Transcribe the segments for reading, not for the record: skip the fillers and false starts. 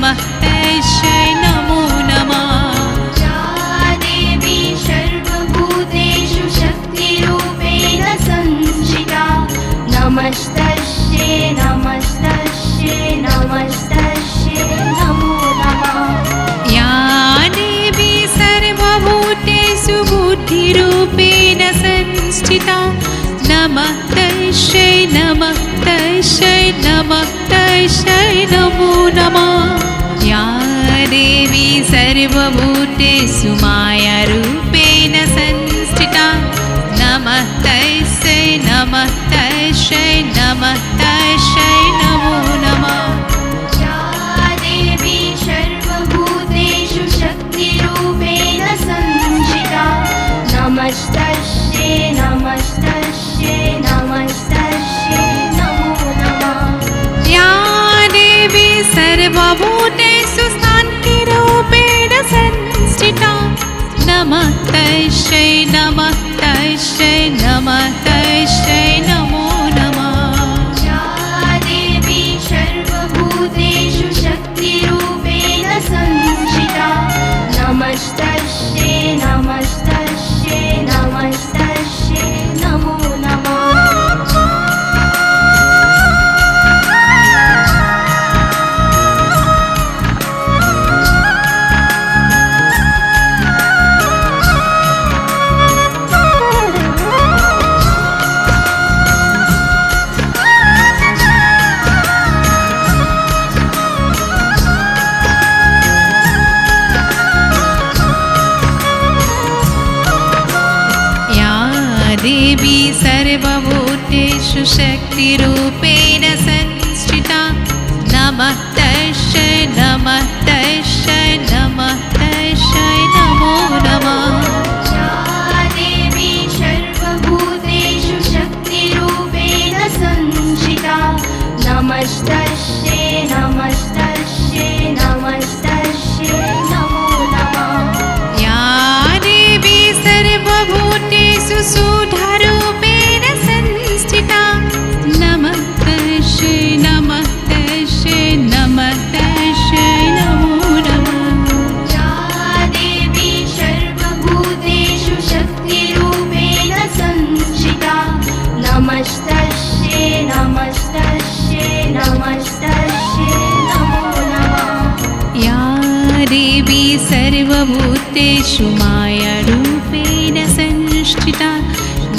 नमः तस्यै नमो नमः। या देवी सर्वभूतेषु शक्तिरूपेण संस्थिता नमस्तस्यै नमस्तस्यै नमस्तस्यै नमो नमः। या देवी सर्वभूतेषु बुद्धिरूपेण संस्थिता नमः तस्यै नमः तस्यै नमः तस्यै नमो नमः। या देवी सर्वभूतेषु मायारूपेण संस्थिता नमः तस्यै नमः तस्यै नमः तस्यै नमो नमः। या देवी सर्वभूतेषु शक्तिरूपेण संस्थिता नमस्तस्यै नमस्तस्यै नमस्तस्यै नमो नमः। या देवी सर्वभूतेषु शान्तिरूपेण संस्थिता नमः तस्यै नमः तस्यै नमः तस्यै नमो नमः। या देवी सर्वभूतेषु शक्तिरूपेण संस्थिता नमस्तस्यै नमस्तस्यै नमस्तस्यै नमो नमः। देवी सर्वभूतेषु शक्तिरूपेण संस्थिता नमः तस्यै नमः तस्यै नमः तस्यै नमो नमः। या देवी सर्वभूतेषु शक्तिरूपेण संस्थिता नमस्तस्यै नमस्तस्यै नमस्तस्यै नमो नमः। या देवी सर्वभूतेषु सुधारूपेण संस्थिता नमः तस्यै नमः तस्यै नमः तस्यै नमो नमः। या देवी सर्वभूतेषु शक्तिरूपेण संस्थिता नमस्तस्यै नमस्तस्यै नमस्तस्यै नमो नमः। या देवी सर्वभूतेषु मायारूपेण संस्थिता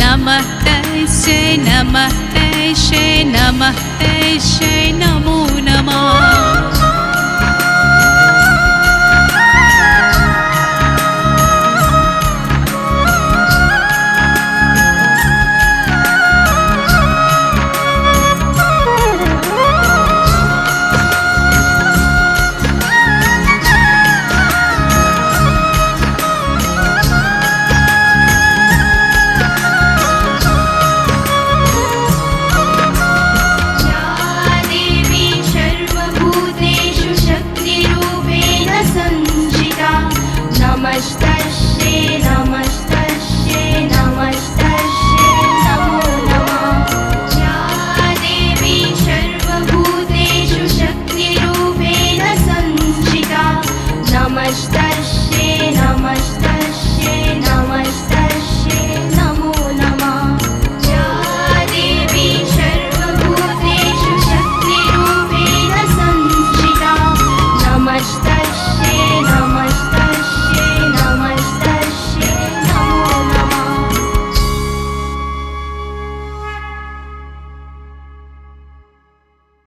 नमः तस्यै नमः तस्यै नमः तस्यै नमो नमः।